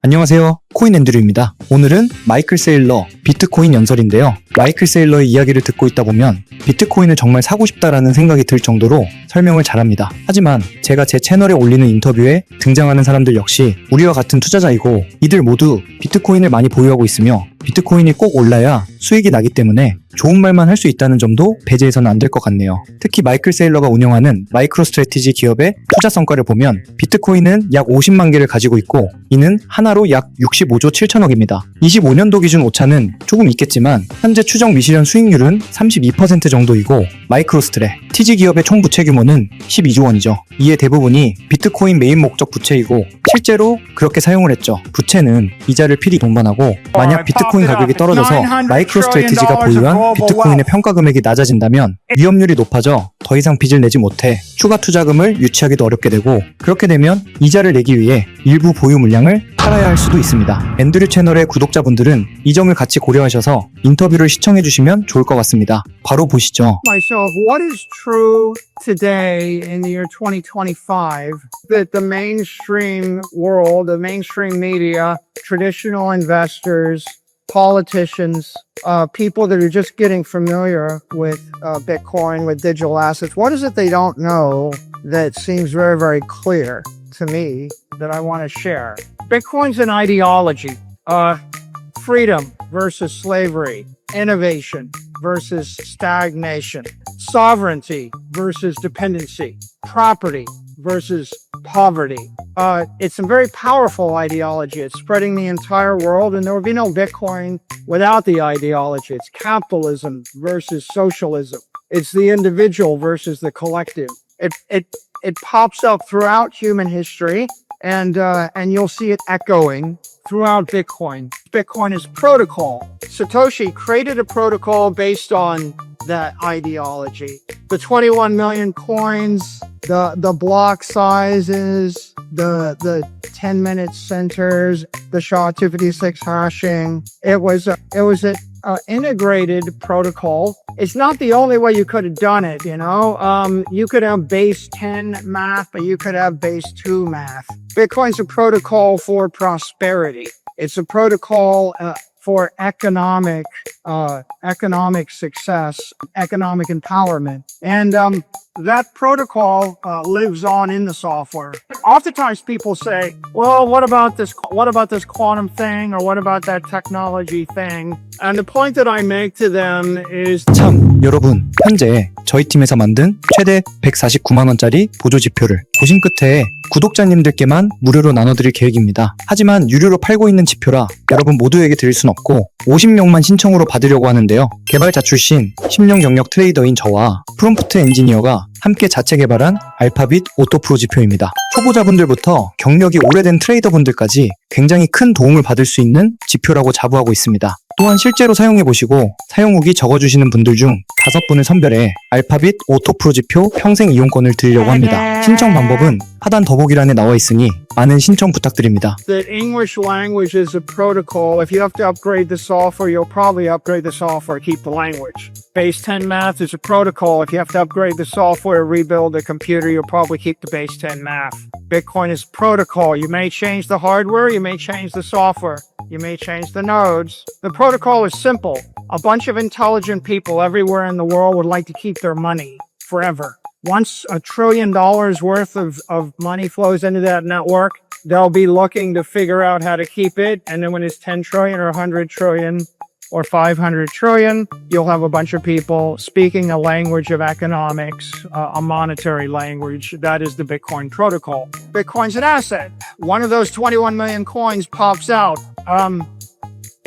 안녕하세요. 코인앤드류입니다. 오늘은 마이클 세일러 비트코인 연설인데요. 마이클 세일러의 이야기를 듣고 있다 보면 비트코인을 정말 사고 싶다라는 생각이 들 정도로 설명을 잘합니다. 하지만 제가 제 채널에 올리는 인터뷰에 등장하는 사람들 역시 우리와 같은 투자자이고 이들 모두 비트코인을 많이 보유하고 있으며 비트코인이 꼭 올라야 수익이 나기 때문에 좋은 말만 할 수 있다는 점도 배제해서는 안 될 것 같네요. 특히 마이클 세일러가 운영하는 마이크로 스트래티지 기업의 투자 성과를 보면 비트코인은 약 50만 개를 가지고 있고 이는 하나로 약 65조 7천억입니다. 25년도 기준 오차는 조금 있겠지만 현재 추정 미실현 수익률은 32% 정도이고 마이크로 스트레, TG 기업의 총 부채 규모는 12조 원이죠. 이에 대부분이 비트코인 메인 목적 부채이고 실제로 그렇게 사용을 했죠. 부채는 이자를 필히 동반하고 만약 비트코인 가격이 떨어져서 마이크로 스트래티지가 보유한 비트코인의 평가 금액이 낮아진다면 위험률이 높아져 더 이상 빚을 내지 못해 추가 투자금을 유치하기도 어렵게 되고 그렇게 되면 이자를 내기 위해 일부 보유 물량을 팔아야 할 수도 있습니다. 앤드류 채널의 구독자분들은 이 점을 같이 고려하셔서 인터뷰를 시청해 주시면 좋을 것 같습니다. 바로 보시죠. Myself, what is true today in the year 2025 that the mainstream world, the mainstream media, traditional investors, politicians, people that are just getting familiar with Bitcoin, with digital assets, what is it they don't know that seems very, very clear to me that I want to share? Bitcoin's an ideology. Freedom versus slavery, innovation versus stagnation, sovereignty versus dependency, property versus poverty. It's a very powerful ideology. It's spreading the entire world, and there would be no Bitcoin without the ideology. It's capitalism versus socialism. It's the individual versus the collective. It pops up throughout human history, and you'll see it echoing throughout Bitcoin. Bitcoin is protocol. Satoshi created a protocol based on that ideology. The 21 million coins, the block sizes, the 10-minute centers, the SHA-256 hashing. It was an integrated protocol. It's not the only way you could have done it, you know. You could have base 10 math, but you could have base 2 math. Bitcoin's a protocol for prosperity. It's a protocol for economic success, economic empowerment. And that protocol lives on in the software. Oftentimes people say, well, what about this quantum thing, or what about that technology thing? And the point that I make to them is 참, 여러분, 현재 저희 팀에서 만든 최대 149만 원짜리 보조 지표를 고심 끝에 구독자님들께만 무료로 나눠드릴 계획입니다. 하지만 유료로 팔고 있는 지표라 여러분 모두에게 드릴 순 없고 50명만 신청으로 받으려고 하는데요. 개발자 출신 10년 경력 트레이더인 저와 프롬프트 엔지니어가 함께 자체 개발한 알파빗 오토프로 지표입니다. 초보자분들부터 경력이 오래된 트레이더분들까지 굉장히 큰 도움을 받을 수 있는 지표라고 자부하고 있습니다. 또한 실제로 사용해보시고 사용 후기 적어주시는 분들 중 5분을 선별해 알파빗 오토프로 지표 평생 이용권을 드리려고 합니다. 신청 방법은 하단 더보기란에 나와 있으니 많은 신청 부탁드립니다. that English language is a protocol. If you have to upgrade the software, you'll probably upgrade the software, keep the language. Base 10 math is a protocol. If you have to upgrade the software, rebuild the computer, you'll probably keep the base 10 math. Bitcoin is protocol. You may change the hardware, you may change the software, you may change the nodes. The protocol is simple. A bunch of intelligent people everywhere in the world would like to keep their money forever. Once $1 trillion worth of money flows into that network, they'll be looking to figure out how to keep it. And then when it's 10 trillion or 100 trillion or 500 trillion, you'll have a bunch of people speaking a language of economics, a monetary language. That is the Bitcoin protocol. Bitcoin's an asset. One of those 21 million coins pops out.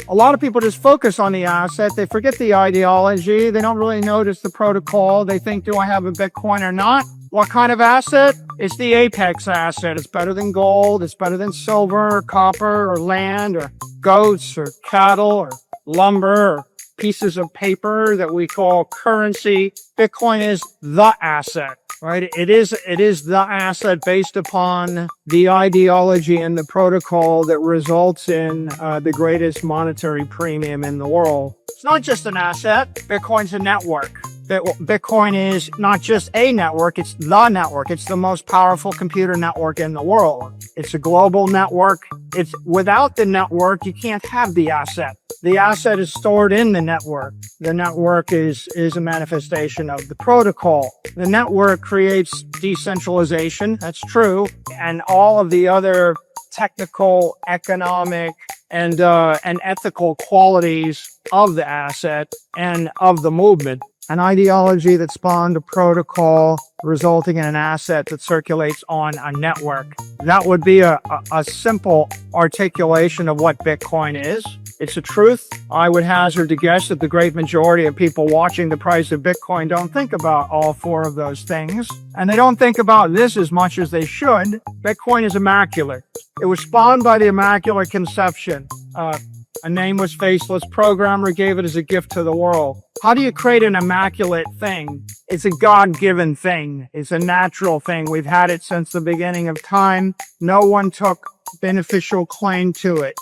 A lot of people just focus on the asset. They forget the ideology. They don't really notice the protocol. They think, do I have a Bitcoin or not? What kind of asset? It's the apex asset. It's better than gold. It's better than silver or copper or land or goats or cattle or lumber or pieces of paper that we call currency. Bitcoin is the asset, right? It is the asset based upon the ideology and the protocol that results in the greatest monetary premium in the world. It's not just an asset. Bitcoin's a network. that Bitcoin is not just a network, it's the network. It's the most powerful computer network in the world. It's a global network. It's without the network, you can't have the asset. The asset is stored in the network. The network is a manifestation of the protocol. The network creates decentralization. That's true. And all of the other technical, economic, and ethical qualities of the asset and of the movement. An ideology that spawned a protocol resulting in an asset that circulates on a network. That would be a simple articulation of what Bitcoin is. It's a truth. I would hazard to guess that the great majority of people watching the price of Bitcoin don't think about all four of those things. And they don't think about this as much as they should. Bitcoin is immaculate. It was spawned by the Immaculate Conception. A nameless, faceless programmer gave it as a gift to the world. How do you create an immaculate thing? It's a God-given thing. It's a natural thing. We've had it since the beginning of time. No one took beneficial claim to it.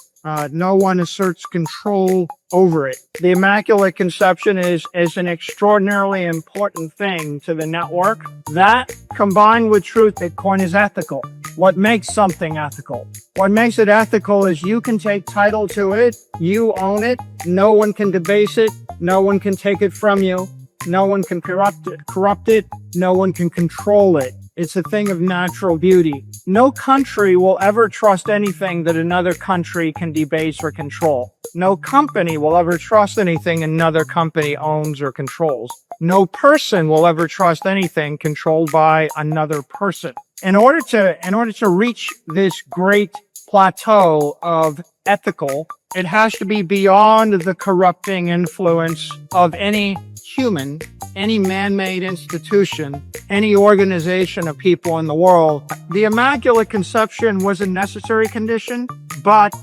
No one asserts control over it. The Immaculate Conception is an extraordinarily important thing to the network. That, combined with truth, Bitcoin is ethical. What makes something ethical? What makes it ethical is you can take title to it, you own it, no one can debase it, no one can take it from you, no one can corrupt it, no one can control it. It's a thing of natural beauty. No country will ever trust anything that another country can debase or control. No company will ever trust anything another company owns or controls. No person will ever trust anything controlled by another person. In order to reach this great plateau of ethical, it has to be beyond the corrupting influence of any human, any man-made institution, any organization of people in the world. The Immaculate Conception was a necessary condition, but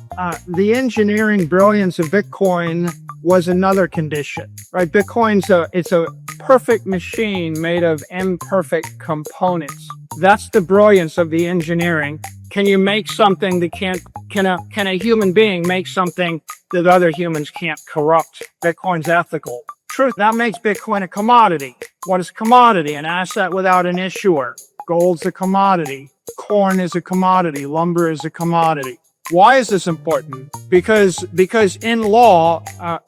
the engineering brilliance of Bitcoin was another condition, right? Bitcoin's it's a perfect machine made of imperfect components. That's the brilliance of the engineering. Can you make something that can a human being make something that other humans can't corrupt? Bitcoin's ethical. Truth, that makes Bitcoin a commodity. What is commodity? An asset without an issuer. Gold's a commodity. Corn is a commodity. Lumber is a commodity. Why is this important? Because in law,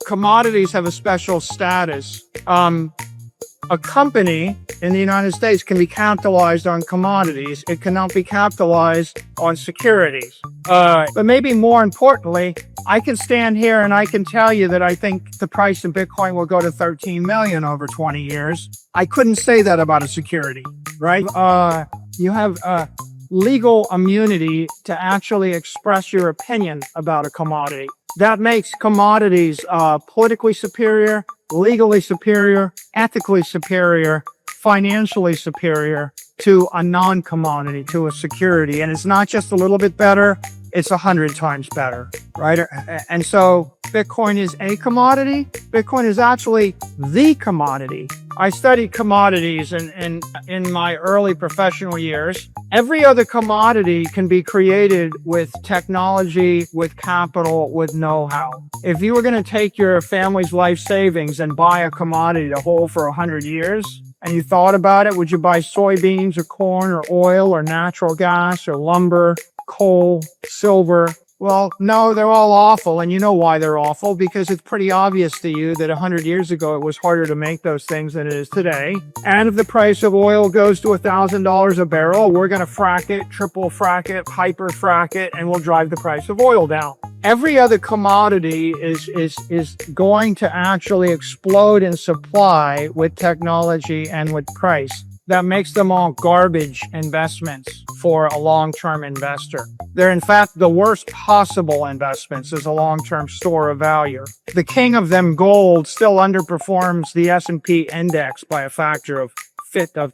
commodities have a special status. A company in the United States can be capitalized on commodities. It cannot be capitalized on securities. But maybe more importantly, I can stand here and I can tell you that I think the price of Bitcoin will go to 13 million over 20 years. I couldn't say that about a security, right? You have legal immunity to actually express your opinion about a commodity. That makes commodities politically superior, legally superior, ethically superior, financially superior to a non-commodity, to a security. And it's not just a little bit better, it's 100 times better, right? And so Bitcoin is a commodity. Bitcoin is actually the commodity. I studied commodities in my early professional years. Every other commodity can be created with technology, with capital, with know-how. If you were going to take your family's life savings and buy a commodity to hold for 100 years, and you thought about it, would you buy soybeans or corn or oil or natural gas or lumber, coal, silver? Well, no, they're all awful. And you know why they're awful? Because it's pretty obvious to you that 100 years ago, it was harder to make those things than it is today. And if the price of oil goes to $1,000 a barrel, we're going to frack it, triple frack it, hyper frack it, and we'll drive the price of oil down. Every other commodity is going to actually explode in supply with technology and with price. That makes them all garbage investments for a long-term investor. They're in fact the worst possible investments as a long-term store of value. The king of them, gold, still underperforms the S&P index by a factor of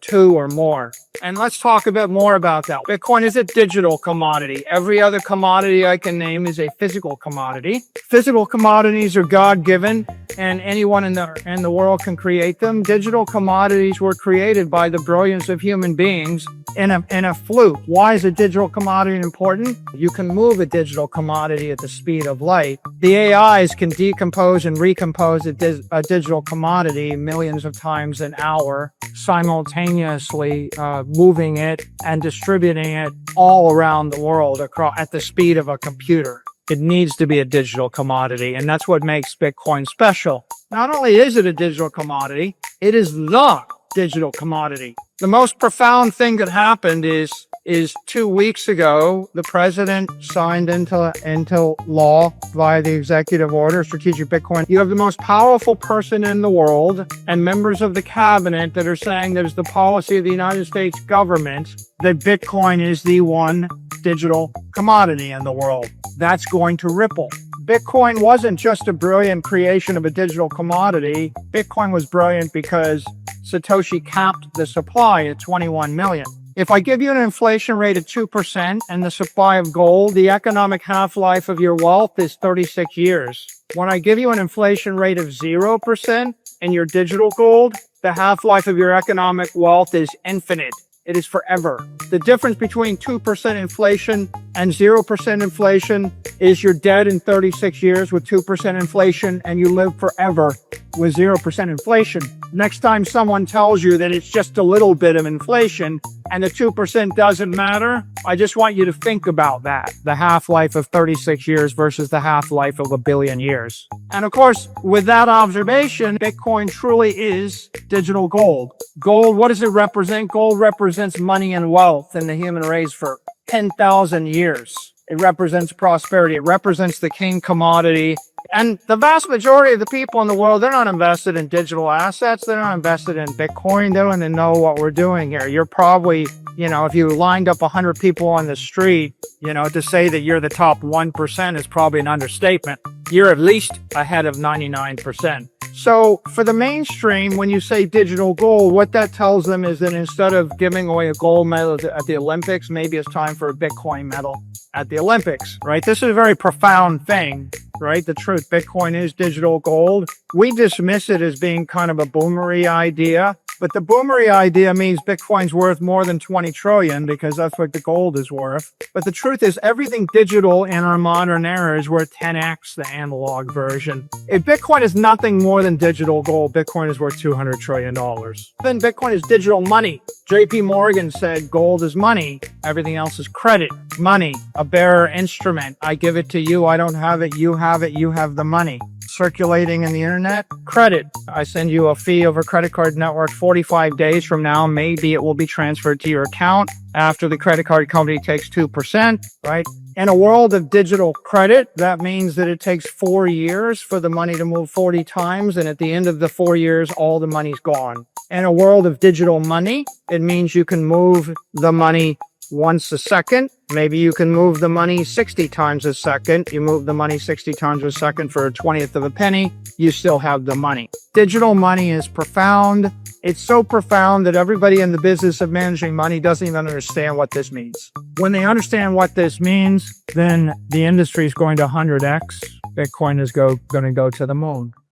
2 or more. And let's talk a bit more about that. Bitcoin is a digital commodity. Every other commodity I can name is a physical commodity. Physical commodities are God-given. and anyone in the world can create them. Digital commodities were created by the brilliance of human beings in a fluke. Why is a digital commodity important? You can move a digital commodity at the speed of light. The AIs can decompose and recompose a digital commodity millions of times an hour, simultaneously moving it and distributing it all around the world at the speed of a computer. It needs to be a digital commodity, and that's what makes Bitcoin special. Not only is it a digital commodity, it is the digital commodity. The most profound thing that happened is 2 weeks ago, the president signed into law via the executive order, strategic Bitcoin. You have the most powerful person in the world and members of the cabinet that are saying that it's the policy of the United States government that Bitcoin is the one digital commodity in the world. That's going to ripple. Bitcoin wasn't just a brilliant creation of a digital commodity. Bitcoin was brilliant because Satoshi capped the supply at 21 million. If I give you an inflation rate of 2% and the supply of gold, the economic half-life of your wealth is 36 years. When I give you an inflation rate of 0% in your digital gold, the half-life of your economic wealth is infinite. It is forever. The difference between 2% inflation and 0% inflation is you're dead in 36 years with 2% inflation and you live forever with 0% inflation. Next time someone tells you that it's just a little bit of inflation and the 2% doesn't matter, I just want you to think about that. The half-life of 36 years versus the half-life of 1 billion years. And of course, with that observation, Bitcoin truly is digital gold. Gold, what does it represent? Gold represents money and wealth in the human race for 10,000 years. It represents prosperity. It represents the king commodity. And the vast majority of the people in the world, they're not invested in digital assets. They're not invested in Bitcoin. They don't even know what we're doing here. You're probably, if you lined up 100 people on the street, to say that you're the top 1% is probably an understatement. You're at least ahead of 99%. So for the mainstream, when you say digital gold, what that tells them is that instead of giving away a gold medal at the Olympics, maybe it's time for a Bitcoin medal at the Olympics, right? This is a very profound thing, right? The truth, Bitcoin is digital gold. We dismiss it as being kind of a boomery idea, but the boomery idea means Bitcoin's worth more than 20 trillion because that's what the gold is worth. But the truth is everything digital in our modern era is worth 10x the analog version. If Bitcoin is nothing more than digital gold, Bitcoin is worth $200 trillion. Then Bitcoin is digital money. JP Morgan said gold is money. Everything else is credit. Money, a bearer instrument. I give it to you. I don't have it. You have it. You have the money. Circulating in the internet, credit. I send you a fee over credit card network 45 days from now. Maybe it will be transferred to your account after the credit card company takes 2%, right? In a world of digital credit, that means that it takes 4 years for the money to move 40 times. And at the end of the 4 years, all the money's gone. In a world of digital money, it means you can move the money once a second. Maybe you can move the money 60 times a second. You move the money 60 times a second for a 20th of a penny. You still have the money. Digital money is profound. It's so profound that everybody in the business of managing money doesn't even understand what this means. When they understand what this means, then the industry is going to 100x. Bitcoin is going to go to the moon.